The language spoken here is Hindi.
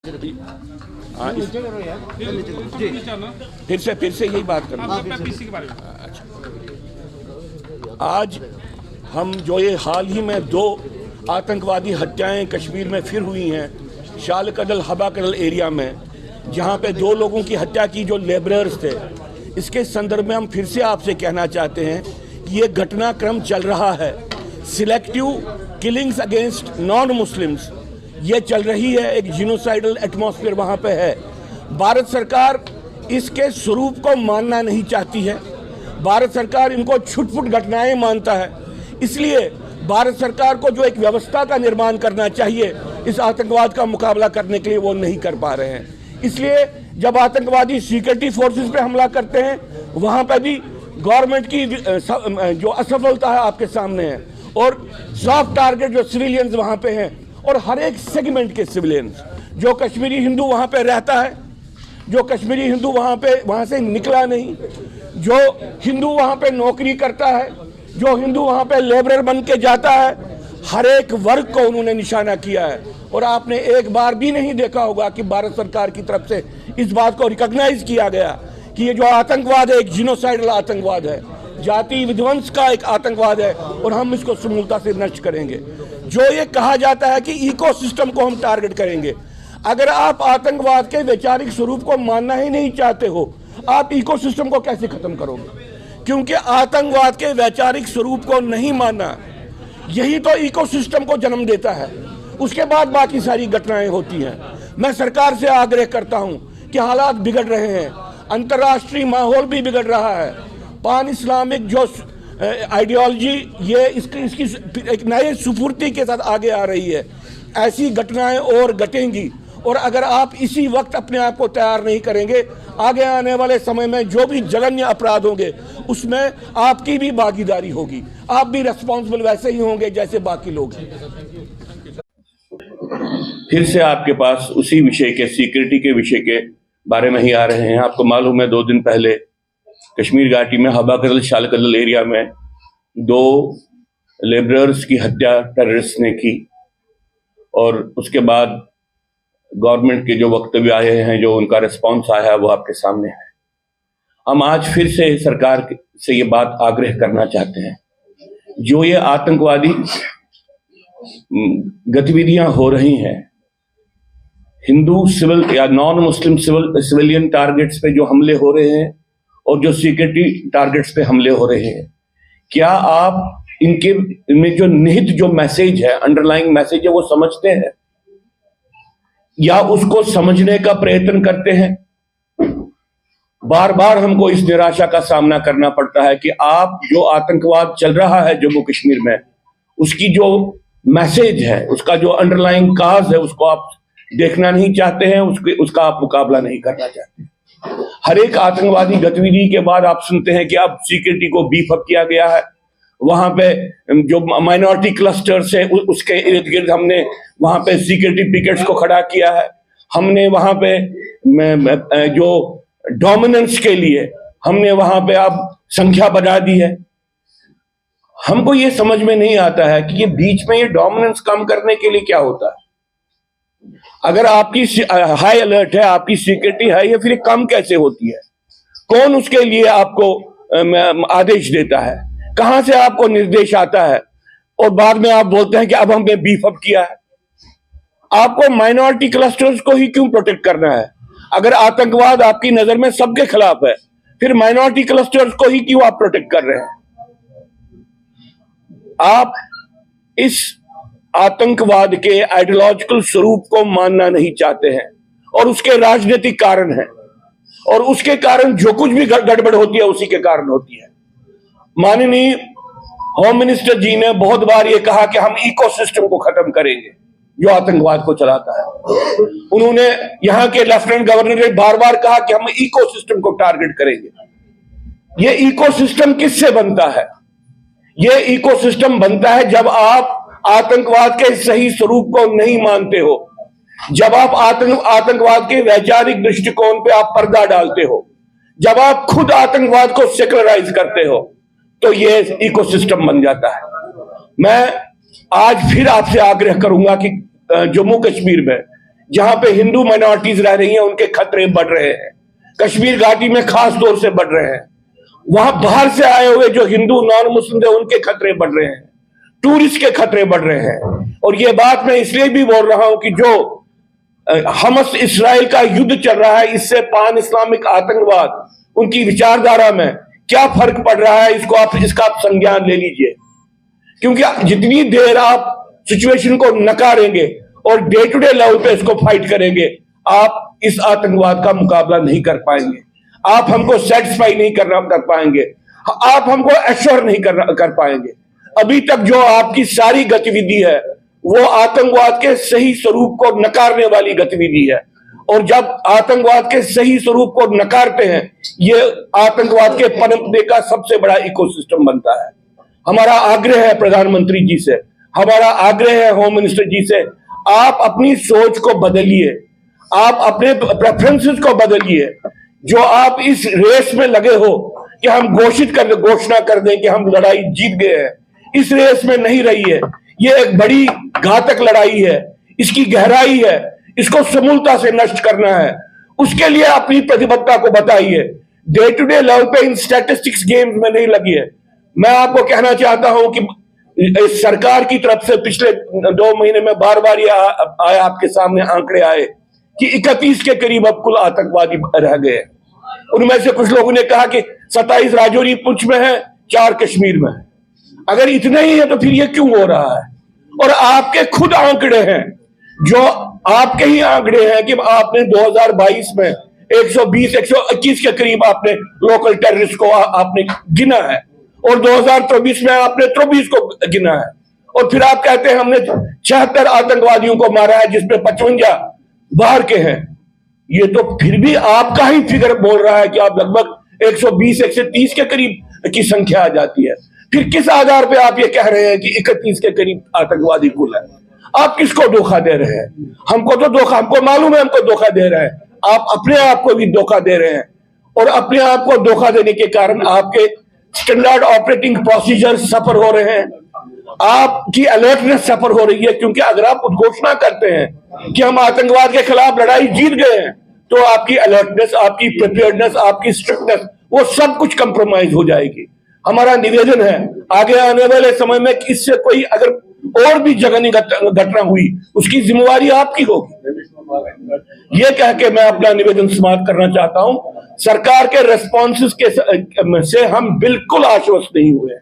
फिर से यही बात करना। अच्छा, आज हम जो ये हाल ही में 2 आतंकवादी हत्याएं कश्मीर में फिर हुई हैं, शालकदल हबाकदल एरिया में, जहां पे 2 लोगों की हत्या की जो लेबरर्स थे, इसके संदर्भ में हम फिर से आपसे कहना चाहते हैं कि ये घटनाक्रम चल रहा है। Selective killings against non Muslims ये चल रही है, एक जीनोसाइडल एटमॉस्फेयर वहाँ पे है। भारत सरकार इसके स्वरूप को मानना नहीं चाहती है। भारत सरकार इनको छुटपुट घटनाएं मानता है। इसलिए भारत सरकार को जो एक व्यवस्था का निर्माण करना चाहिए इस आतंकवाद का मुकाबला करने के लिए, वो नहीं कर पा रहे हैं। इसलिए जब आतंकवादी सिक्योरिटी फोर्सेस पे हमला करते हैं, वहाँ पर भी गवर्नमेंट की जो असफलता है आपके सामने है, और सॉफ्ट टारगेट जो सिविलियंस वहाँ पे हैं, और हर एक सेगमेंट के सिविलियंस, जो कश्मीरी हिंदू वहाँ पे रहता है, जो कश्मीरी हिंदू वहाँ से निकला नहीं, जो हिंदू वहाँ पे नौकरी करता है, जो हिंदू वहाँ पे लेबरर बन के जाता है, हर एक वर्ग को उन्होंने निशाना किया है। और आपने एक बार भी नहीं देखा होगा कि भारत सरकार की तरफ से इस बात को रिकॉग्नाइज किया गया कि ये जो आतंकवाद है एक जीनोसाइडल आतंकवाद है, जाति विध्वंस का एक आतंकवाद है, और हम इसको समूलता से नष्ट करेंगे। जो ये कहा जाता है कि इकोसिस्टम को हम टारगेट करेंगे, अगर आप आतंकवाद के वैचारिक स्वरूप को मानना ही नहीं चाहते हो, आप इकोसिस्टम को कैसे खत्म करोगे? क्योंकि आतंकवाद के वैचारिक स्वरूप को नहीं मानना, यही तो इकोसिस्टम को जन्म देता है। उसके बाद बाकी सारी घटनाएं होती हैं। मैं सरकार से आग्रह करता हूं कि हालात बिगड़ रहे हैं, अंतर्राष्ट्रीय माहौल भी बिगड़ रहा है। पान इस्लामिक जो आइडियोलॉजी ये इसकी एक नए सुफूर्ति के साथ आगे आ रही है। ऐसी घटनाएं और घटेंगी, और अगर आप इसी वक्त अपने आप को तैयार नहीं करेंगे, आगे आने वाले समय में जो भी जघन्य अपराध होंगे उसमें आपकी भी भागीदारी होगी। आप भी रिस्पॉन्सिबल वैसे ही होंगे जैसे बाकी लोग हैं। फिर से आपके पास उसी विषय के, सिक्योरिटी के विषय के बारे में ही आ रहे हैं। आपको मालूम है 2 दिन पहले कश्मीर घाटी में हबाकदल शालकदल एरिया में 2 लेबरर्स की हत्या टेररिस्ट ने की, और उसके बाद गवर्नमेंट के जो वक्तव्य आए हैं, जो उनका रिस्पांस आया है, वो आपके सामने है। हम आज फिर से सरकार से ये बात आग्रह करना चाहते हैं, जो ये आतंकवादी गतिविधियां हो रही हैं, हिंदू सिविल या नॉन मुस्लिम सिविलियन टारगेट्स पे जो हमले हो रहे हैं, और जो सिक्योरिटी टारगेट्स पे हमले हो रहे हैं, क्या आप इनमें जो निहित जो मैसेज है, अंडरलाइंग मैसेज है, वो समझते हैं या उसको समझने का प्रयत्न करते हैं? बार बार हमको इस निराशा का सामना करना पड़ता है कि आप जो आतंकवाद चल रहा है जम्मू कश्मीर में, उसकी जो मैसेज है, उसका जो अंडरलाइंग काज है, उसको आप देखना नहीं चाहते हैं, उसका आप मुकाबला नहीं करना चाहते। हर एक आतंकवादी गतिविधि के बाद आप सुनते हैं कि अब सिक्योरिटी को बीफ अप किया गया है, वहां पे जो माइनॉरिटी क्लस्टर्स है उसके इर्द गिर्द हमने वहां पे सिक्योरिटी पिकेट्स को खड़ा किया है। हमने वहां पे जो डोमिनेंस के लिए हमने वहां पे अब संख्या बढ़ा दी है। हमको ये समझ में नहीं आता है कि ये बीच में ये डोमिनेंस कम करने के लिए क्या होता है। अगर आपकी हाई अलर्ट है, आपकी सिक्योरिटी है, ये फिर कम कैसे होती है? कौन उसके लिए आपको आदेश देता है? कहां से आपको निर्देश आता है? और बाद में आप बोलते हैं कि अब हमने बीफ अप किया है। आपको माइनॉरिटी क्लस्टर्स को ही क्यों प्रोटेक्ट करना है? अगर आतंकवाद आपकी नजर में सबके खिलाफ है, फिर माइनॉरिटी क्लस्टर्स को ही क्यों आप प्रोटेक्ट कर रहे हैं? आप इस आतंकवाद के आइडियोलॉजिकल स्वरूप को मानना नहीं चाहते हैं, और उसके राजनीतिक कारण हैं, और उसके कारण जो कुछ भी गड़बड़ होती है उसी के कारण होती है। माननीय होम मिनिस्टर जी ने बहुत बार ये कहा कि हम इकोसिस्टम को खत्म करेंगे जो आतंकवाद को चलाता है। उन्होंने यहाँ के लेफ्टिनेंट गवर्नर ने बार बार कहा कि हम इकोसिस्टम को टारगेट करेंगे। ये इकोसिस्टम किससे बनता है? ये इकोसिस्टम बनता है जब आप आतंकवाद के सही स्वरूप को नहीं मानते हो, जब आप आतंकवाद के वैचारिक दृष्टिकोण पे आप पर्दा डालते हो, जब आप खुद आतंकवाद को सेकुलराइज करते हो, तो ये इकोसिस्टम बन जाता है। मैं आज फिर आपसे आग्रह करूंगा कि जम्मू कश्मीर में जहां पे हिंदू माइनॉरिटीज रह रही हैं उनके खतरे बढ़ रहे हैं, कश्मीर घाटी में खास तौर से बढ़ रहे हैं, वहां बाहर से आए हुए जो हिंदू नॉन मुस्लिम थे उनके खतरे बढ़ रहे हैं, टूरिस्ट के खतरे बढ़ रहे हैं। और ये बात मैं इसलिए भी बोल रहा हूं कि जो हमास इसराइल का युद्ध चल रहा है, इससे पान इस्लामिक आतंकवाद, उनकी विचारधारा में क्या फर्क पड़ रहा है, इसका आप संज्ञान ले लीजिए। क्योंकि जितनी देर आप सिचुएशन को नकारेंगे और डे टू डे लेवल पे इसको फाइट करेंगे, आप इस आतंकवाद का मुकाबला नहीं कर पाएंगे, आप हमको सेटिस्फाई नहीं कर पाएंगे, आप हमको एश्योर नहीं कर पाएंगे। अभी तक जो आपकी सारी गतिविधि है वो आतंकवाद के सही स्वरूप को नकारने वाली गतिविधि है, और जब आतंकवाद के सही स्वरूप को नकारते हैं, ये आतंकवाद के पनपने का सबसे बड़ा इकोसिस्टम बनता है। हमारा आग्रह है प्रधानमंत्री जी से, हमारा आग्रह है होम मिनिस्टर जी से, आप अपनी सोच को बदलिए, आप अपने प्रेफरेंसेस को बदलिए। जो आप इस रेस में लगे हो कि हम घोषणा कर दें कि हम लड़ाई जीत गए हैं, इस रेस में नहीं रहिए। ये एक बड़ी घातक लड़ाई है, इसकी गहराई है, इसको समूलता से नष्ट करना है। उसके लिए अपनी प्रतिबद्धता को बताइए, डे टू डे लेवल पे इन स्टैटिस्टिक्स गेम्स में नहीं लगिए। मैं आपको कहना चाहता हूं कि इस सरकार की तरफ से पिछले 2 महीने में बार बार ये आए, आपके सामने आंकड़े आए कि 31 के करीब अब कुल आतंकवादी रह गए। उनमें से कुछ लोगों ने कहा कि 27 राजौरी पुंछ में है, 4 कश्मीर में है। अगर इतने ही है तो फिर ये क्यों हो रहा है? और आपके खुद आंकड़े हैं, जो आपके ही आंकड़े हैं कि आपने 2022 में 120-121 के करीब आपने लोकल टेररिस्ट को आपने गिना है, और 2024 में आपने 23 को गिना है। और फिर आप कहते हैं हमने 76 आतंकवादियों को मारा है, जिसमें 55 बाहर के हैं। ये तो फिर भी आपका ही फिगर बोल रहा है कि आप लगभग 120-130 के करीब की संख्या आ जाती है। फिर किस आधार पे आप ये कह रहे हैं कि 31 के करीब आतंकवादी कुल है? आप किसको धोखा दे रहे हैं? हमको मालूम है हमको धोखा दे रहे हैं, आप अपने आप को भी धोखा दे रहे हैं। और अपने आप को धोखा देने के कारण आपके स्टैंडर्ड ऑपरेटिंग प्रोसीजर सफर हो रहे हैं, आपकी अलर्टनेस सफर हो रही है। क्योंकि अगर आप घोषणा करते हैं कि हम आतंकवाद के खिलाफ लड़ाई जीत गए हैं, तो आपकी अलर्टनेस, आपकी प्रिपेयर्डनेस, आपकी स्ट्रिक्टनेस, वो सब कुछ कंप्रोमाइज हो जाएगी। हमारा निवेदन है, आगे आने वाले समय में इससे कोई अगर और भी जघन्य घटना हुई, उसकी जिम्मेवारी आपकी होगी। ये कह के मैं अपना निवेदन समाप्त करना चाहता हूं। सरकार के रेस्पॉन्सेस से हम बिल्कुल आश्वस्त नहीं हुए हैं।